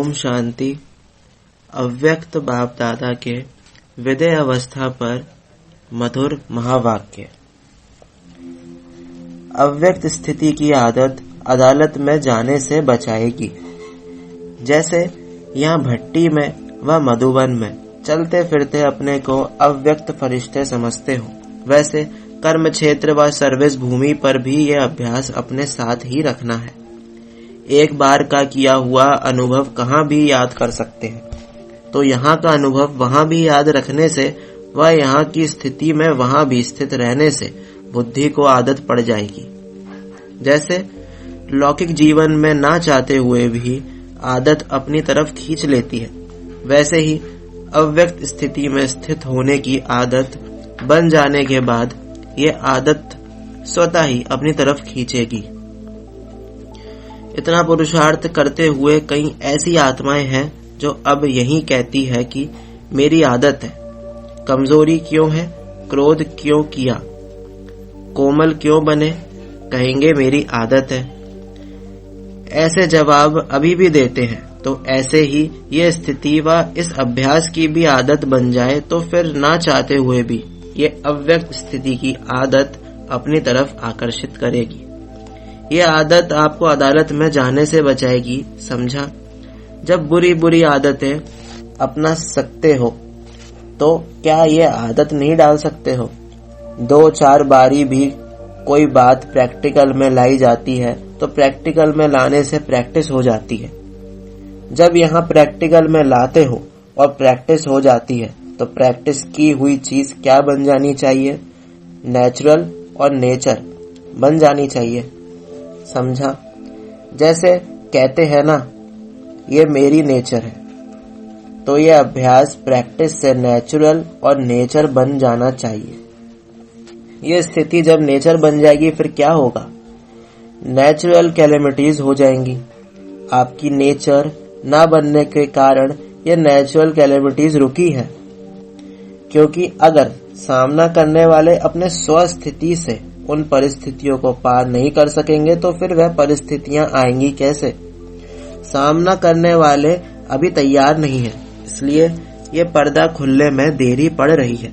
ओम शांति। अव्यक्त बाप दादा के विदेह अवस्था पर मधुर महावाक्य। अव्यक्त स्थिति की आदत अदालत में जाने से बचाएगी। जैसे यहाँ भट्टी में व मधुबन में चलते फिरते अपने को अव्यक्त फरिश्ते समझते हो, वैसे कर्म क्षेत्र व सर्विस भूमि पर भी यह अभ्यास अपने साथ ही रखना है। एक बार का किया हुआ अनुभव कहाँ भी याद कर सकते हैं, तो यहाँ का अनुभव वहाँ भी याद रखने से व यहाँ की स्थिति में वहाँ भी स्थित रहने से बुद्धि को आदत पड़ जाएगी। जैसे लौकिक जीवन में ना चाहते हुए भी आदत अपनी तरफ खींच लेती है, वैसे ही अव्यक्त स्थिति में स्थित होने की आदत बन जाने के बाद ये आदत स्वतः ही अपनी तरफ खींचेगी। इतना पुरुषार्थ करते हुए कई ऐसी आत्माएं हैं जो अब यही कहती है कि मेरी आदत है, कमजोरी क्यों है, क्रोध क्यों किया, कोमल क्यों बने, कहेंगे मेरी आदत है। ऐसे जवाब अभी भी देते हैं, तो ऐसे ही ये स्थिति व इस अभ्यास की भी आदत बन जाए तो फिर ना चाहते हुए भी ये अव्यक्त स्थिति की आदत अपनी तरफ आकर्षित करेगी। ये आदत आपको अदालत में जाने से बचाएगी, समझा। जब बुरी बुरी आदतें अपना सकते हो तो क्या ये आदत नहीं डाल सकते हो? 2-4 बारी भी कोई बात प्रैक्टिकल में लाई जाती है तो प्रैक्टिकल में लाने से प्रैक्टिस हो जाती है। जब यहाँ प्रैक्टिकल में लाते हो और प्रैक्टिस हो जाती है तो प्रैक्टिस की हुई चीज क्या बन जानी चाहिए? नेचुरल और नेचर बन जानी चाहिए, समझा। जैसे कहते हैं ना, ये मेरी नेचर है, तो ये अभ्यास प्रैक्टिस से नेचुरल और नेचर बन जाना चाहिए। ये स्थिति जब नेचर बन जाएगी फिर क्या होगा? नेचुरल कैलेमिटीज हो जाएंगी। आपकी नेचर ना बनने के कारण ये नेचुरल कैलेमिटीज रुकी है, क्योंकि अगर सामना करने वाले अपने स्वस्थिति से उन परिस्थितियों को पार नहीं कर सकेंगे तो फिर वह परिस्थितियां आएंगी कैसे? सामना करने वाले अभी तैयार नहीं है, इसलिए ये पर्दा खुलने में देरी पड़ रही है।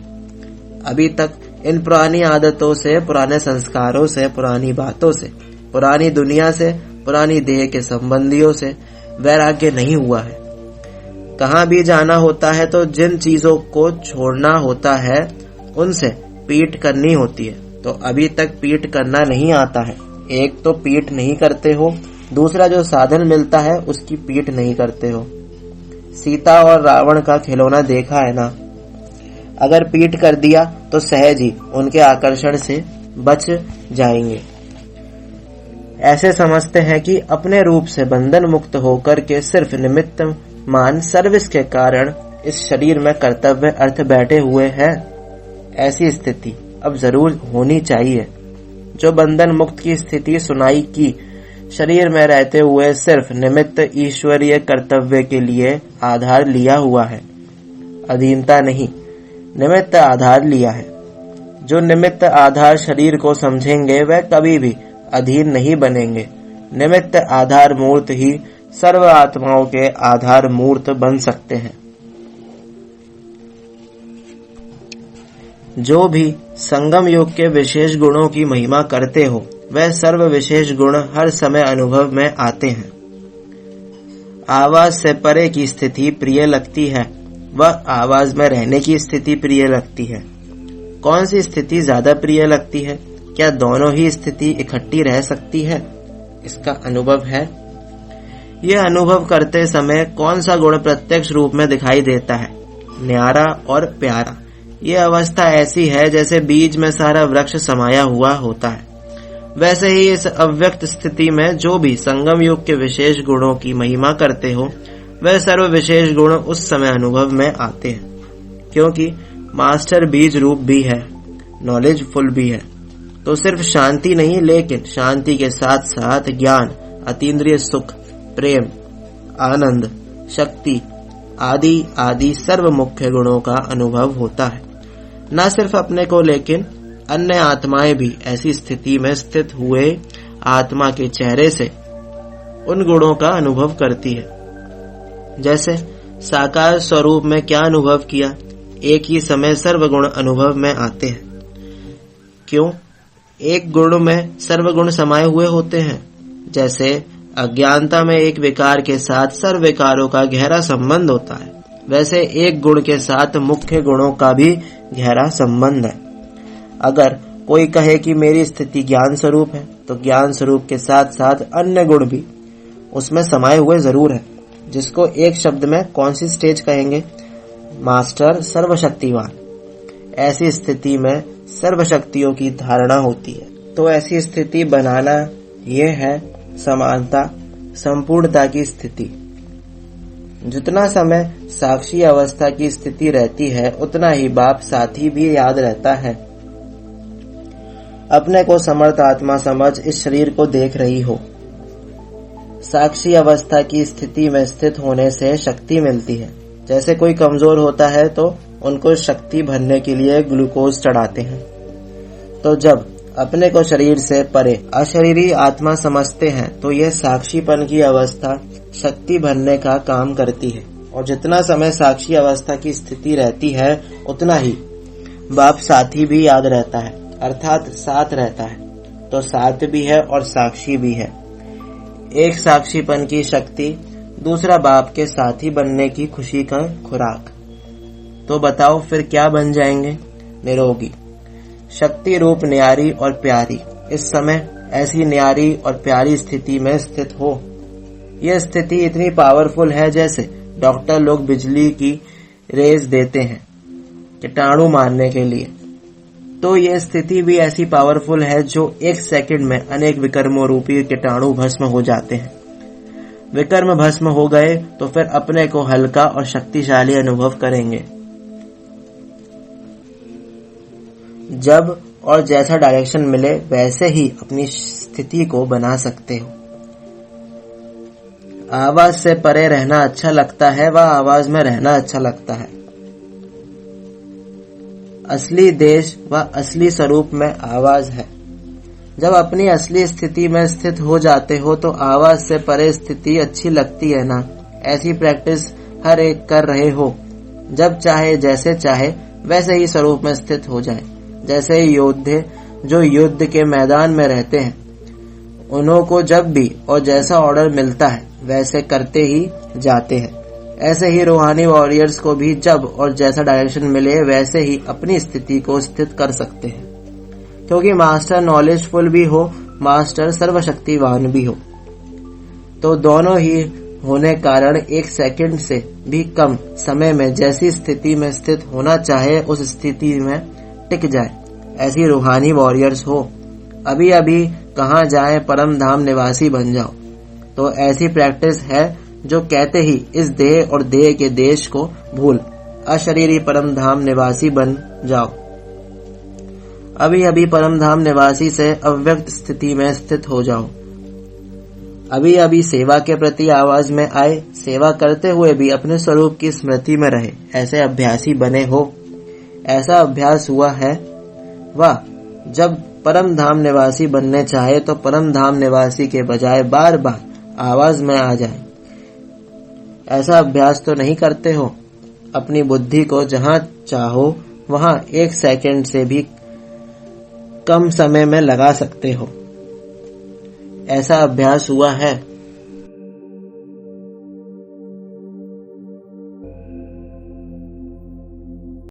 अभी तक इन पुरानी आदतों से, पुराने संस्कारों से, पुरानी बातों से, पुरानी दुनिया से, पुरानी देह के संबंधियों से वैराग्य नहीं हुआ है। कहाँ भी जाना होता है तो जिन चीजों को छोड़ना होता है उनसे पीठ करनी होती है, तो अभी तक पीठ करना नहीं आता है। एक तो पीठ नहीं करते हो, दूसरा जो साधन मिलता है उसकी पीठ नहीं करते हो। सीता और रावण का खिलौना देखा है ना, अगर पीठ कर दिया तो सहज ही उनके आकर्षण से बच जाएंगे। ऐसे समझते हैं कि अपने रूप से बंधन मुक्त होकर के सिर्फ निमित्त मान सर्विस के कारण इस शरीर में कर्तव्य अर्थ बैठे हुए हैं। ऐसी स्थिति अब जरूर होनी चाहिए। जो बंधन मुक्त की स्थिति सुनाई की शरीर में रहते हुए सिर्फ निमित्त ईश्वरीय कर्तव्य के लिए आधार लिया हुआ है, अधीनता नहीं, निमित्त आधार लिया है। जो निमित्त आधार शरीर को समझेंगे वह कभी भी अधीन नहीं बनेंगे। निमित्त आधार मूर्त ही सर्व आत्माओं के आधार मूर्त बन सकते हैं। जो भी संगम योग के विशेष गुणों की महिमा करते हो वह सर्व विशेष गुण हर समय अनुभव में आते हैं। आवाज से परे की स्थिति प्रिय लगती है, वह आवाज में रहने की स्थिति प्रिय लगती है। कौन सी स्थिति ज्यादा प्रिय लगती है? क्या दोनों ही स्थिति इकट्ठी रह सकती है? इसका अनुभव है। यह अनुभव करते समय कौन सा गुण प्रत्यक्ष रूप में दिखाई देता है? न्यारा और प्यारा। ये अवस्था ऐसी है जैसे बीज में सारा वृक्ष समाया हुआ होता है। वैसे ही इस अव्यक्त स्थिति में जो भी संगम युग के विशेष गुणों की महिमा करते हो वह सर्व विशेष गुण उस समय अनुभव में आते हैं, क्योंकि मास्टर बीज रूप भी है, नॉलेजफुल भी है। तो सिर्फ शांति नहीं, लेकिन शांति के साथ साथ ज्ञान, अतीन्द्रिय सुख, प्रेम, आनंद, शक्ति आदि आदि सर्व मुख्य गुणों का अनुभव होता है। न सिर्फ अपने को लेकिन अन्य आत्माएं भी ऐसी स्थिति में स्थित हुए आत्मा के चेहरे से उन गुणों का अनुभव करती है। जैसे साकार स्वरूप में क्या अनुभव किया, एक ही समय सर्वगुण अनुभव में आते हैं। क्यों? एक गुण में सर्वगुण समाये हुए होते हैं। जैसे अज्ञानता में एक विकार के साथ सर्व विकारों का गहरा संबंध होता है, वैसे एक गुण के साथ मुख्य गुणों का भी गहरा संबंध है। अगर कोई कहे कि मेरी स्थिति ज्ञान स्वरूप है, तो ज्ञान स्वरूप के साथ साथ अन्य गुण भी उसमें समाये हुए जरूर है, जिसको एक शब्द में कौन सी स्टेज कहेंगे? मास्टर सर्वशक्तिवान। ऐसी स्थिति में सर्वशक्तियों की धारणा होती है। तो ऐसी स्थिति बनाना ये है समानता, संपूर्णता की स्थिति। जितना समय साक्षी अवस्था की स्थिति रहती है, उतना ही बाप साथी भी याद रहता है। अपने को समर्थ आत्मा समझ इस शरीर को देख रही हो। साक्षी अवस्था की स्थिति में स्थित होने से शक्ति मिलती है। जैसे कोई कमजोर होता है तो उनको शक्ति भरने के लिए ग्लूकोज चढ़ाते हैं। तो जब अपने को शरीर से परे अशरीरी आत्मा समझते हैं, तो यह साक्षीपन की अवस्था शक्ति भरने का काम करती है। और जितना समय साक्षी अवस्था की स्थिति रहती है, उतना ही बाप साथी भी याद रहता है, अर्थात साथ रहता है। तो साथ भी है और साक्षी भी है। एक साक्षीपन की शक्ति, दूसरा बाप के साथी बनने की खुशी का खुराक। तो बताओ फिर क्या बन जाएंगे? निरोगी, शक्ति रूप न्यारी और प्यारी। इस समय ऐसी न्यारी और प्यारी स्थिति में स्थित हो। यह स्थिति इतनी पावरफुल है जैसे डॉक्टर लोग बिजली की रेज देते हैं कीटाणु मारने के लिए। तो यह स्थिति भी ऐसी पावरफुल है जो एक सेकंड में अनेक विकर्मों रूपी कीटाणु भस्म हो जाते हैं। विकर्म भस्म हो गए तो फिर अपने को हल्का और शक्तिशाली अनुभव करेंगे। जब और जैसा डायरेक्शन मिले वैसे ही अपनी स्थिति को बना सकते हो। आवाज से परे रहना अच्छा लगता है, वह आवाज में रहना अच्छा लगता है। असली देश व असली स्वरूप में आवाज है। जब अपनी असली स्थिति में स्थित हो जाते हो तो आवाज से परे स्थिति अच्छी लगती है ना। ऐसी प्रैक्टिस हर एक कर रहे हो। जब चाहे जैसे चाहे वैसे ही स्वरूप में स्थित हो जाए। जैसे योद्धे जो युद्ध के मैदान में रहते हैं, उन्हों को जब भी और जैसा ऑर्डर मिलता है वैसे करते ही जाते हैं। ऐसे ही रूहानी वॉरियर्स को भी जब और जैसा डायरेक्शन मिले वैसे ही अपनी स्थिति को स्थित कर सकते हैं। क्योंकि मास्टर नॉलेजफुल भी हो, मास्टर सर्वशक्तिवान भी हो। तो दोनों ही होने कारण एक सेकंड से भी कम समय में जैसी स्थिति में स्थित होना चाहे उस स्थिति में टिक जाए। ऐसी रूहानी वॉरियर्स हो। अभी अभी कहाँ जाए, परम धाम निवासी बन जाओ। तो ऐसी प्रैक्टिस है जो कहते ही इस देह और देह के देश को भूल अशरीरी परम धाम निवासी बन जाओ। अभी अभी परम धाम निवासी से अव्यक्त स्थिति में स्थित हो जाओ। अभी अभी सेवा के प्रति आवाज में आए, सेवा करते हुए भी अपने स्वरूप की स्मृति में रहे। ऐसे अभ्यासी बने हो। ऐसा अभ्यास हुआ है। वाह, जब परम धाम निवासी बनने चाहे तो परम धाम निवासी के बजाय बार बार आवाज में आ जाए। ऐसा अभ्यास तो नहीं करते हो। अपनी बुद्धि को जहां चाहो वहां एक सेकंड से भी कम समय में लगा सकते हो। ऐसा अभ्यास हुआ है।